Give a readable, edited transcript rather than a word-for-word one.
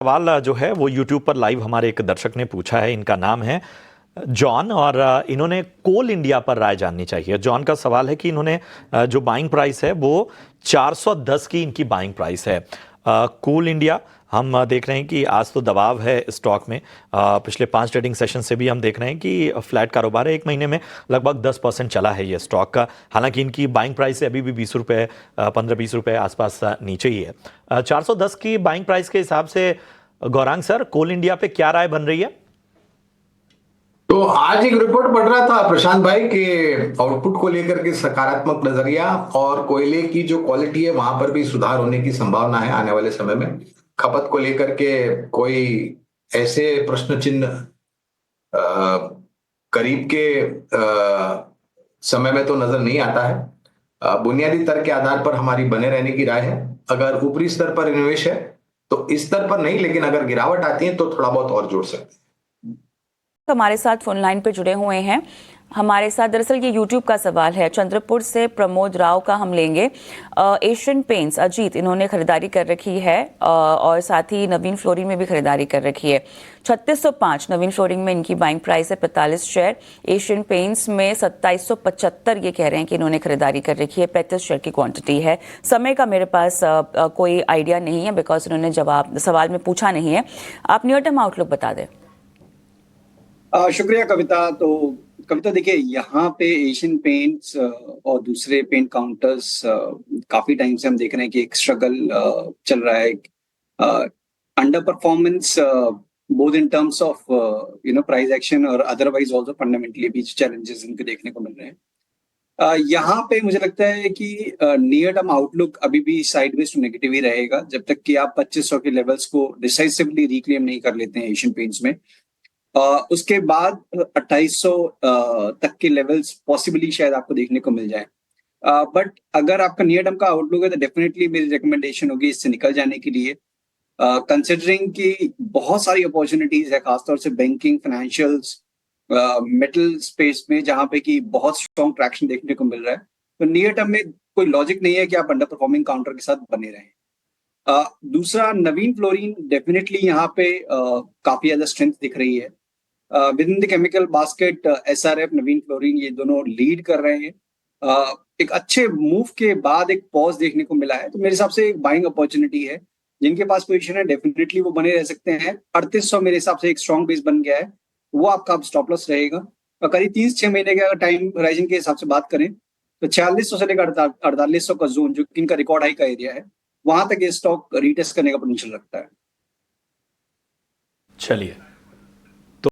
सवाल जो है वो यूट्यूब पर लाइव हमारे एक दर्शक ने पूछा है। इनका नाम है जॉन और इन्होंने कोल इंडिया पर राय जाननी चाहिए। जॉन का सवाल है कि इन्होंने जो बाइंग प्राइस है वो 410 की इनकी बाइंग प्राइस है। कोल इंडिया हम देख रहे हैं कि आज तो दबाव है स्टॉक में। पिछले 5 ट्रेडिंग सेशन से भी हम देख रहे हैं कि फ्लैट कारोबार है। 1 महीने में लगभग 10% चला है ये स्टॉक का। हालांकि इनकी बाइंग प्राइस है अभी भी 20 रुपये 15-20 रुपये आसपास नीचे ही है। 410 की बाइंग प्राइस के हिसाब से गौरांग सर, कोल इंडिया पे क्या राय बन रही है? तो आज एक रिपोर्ट पढ़ रहा था प्रशांत भाई कि आउटपुट को लेकर के सकारात्मक नजरिया और कोयले की जो क्वालिटी है वहां पर भी सुधार होने की संभावना है आने वाले समय में। खपत को लेकर के कोई ऐसे प्रश्न चिन्ह करीब के समय में तो नजर नहीं आता है। बुनियादी तर्क के आधार पर हमारी बने रहने की राय है। अगर ऊपरी स्तर पर निवेश है तो इस स्तर पर नहीं, लेकिन अगर गिरावट आती है तो थोड़ा बहुत और जोड़ सकते हैं। हमारे साथ फोन लाइन पे जुड़े हुए हैं। हमारे साथ दरअसल ये यूट्यूब का सवाल है, चंद्रपुर से प्रमोद राव का हम लेंगे। एशियन पेंट्स अजीत इन्होंने खरीदारी कर रखी है और साथ ही नवीन फ्लोरिंग में भी खरीदारी कर रखी है। 3605 नवीन फ्लोरिंग में इनकी बाइंग प्राइस है 45 शेयर। एशियन पेंट्स में 2775 ये कह रहे हैं कि इन्होंने खरीदारी कर रखी है। 35 शेयर की क्वांटिटी है। समय का मेरे पास कोई आइडिया नहीं है बिकॉज उन्होंने जवाब सवाल में पूछा नहीं है। आप नियर टर्म आउटलुक बता दें। शुक्रिया कविता। तो कविता देखिए, यहाँ पे एशियन पेंट्स और दूसरे पेंट काउंटर्स काफी टाइम से हम देख रहे हैं कि एक स्ट्रगल चल रहा है। Under performance both in terms of price action और अदरवाइज ऑल्सो फंडामेंटली भी चैलेंजेस इनको देखने को मिल रहे हैं। यहाँ पे मुझे लगता है कि नियर टर्म आउटलुक अभी भी साइडवेज टू नेगेटिव ही रहेगा जब तक कि आप 2500 के लेवल्स को डिसाइसिवली रिक्लेम नहीं कर लेते हैं एशियन पेंट्स में। उसके बाद 2800 तक के लेवल्स पॉसिबली शायद आपको देखने को मिल जाए। बट अगर आपका नियर टर्म का आउटलुक है तो डेफिनेटली मेरी रिकमेंडेशन होगी इससे निकल जाने के लिए, कंसिडरिंग कि बहुत सारी अपॉर्चुनिटीज है, खासतौर से बैंकिंग, फाइनेंशियल्स, मेटल स्पेस में, जहां पे कि बहुत स्ट्रॉन्ग ट्रैक्शन देखने को मिल रहा है। तो नियर टर्म में कोई लॉजिक नहीं है कि आप अंडर परफॉर्मिंग काउंटर के साथ बने रहें। दूसरा, नवीन फ्लोरिन डेफिनेटली यहाँ पे काफी ज्यादा स्ट्रेंथ दिख रही है। With in the chemical basket SRF, Naveen fluorine, ये दोनों लीड कर रहे हैं। एक अच्छे मूव के बाद एक पॉज देखने को मिला है, तो मेरे हिसाब से एक बाइंग अपॉर्चुनिटी है। जिनके पास पोजीशन है डेफिनेटली वो बने रह सकते हैं। 3800 मेरे हिसाब से एक स्ट्रॉन्ग बेस बन गया है, वो आपका अब स्टॉप लॉस रहेगा। और करीब 3-6 महीने के अगर टाइम होराइजन के हिसाब से बात करें तो 4600 से लेकर 4800 का जोन, जो इनका रिकॉर्ड हाई का एरिया है, वहां तक ये स्टॉक रीटेस्ट करने का पोटेंशियल रखता है। चलिए।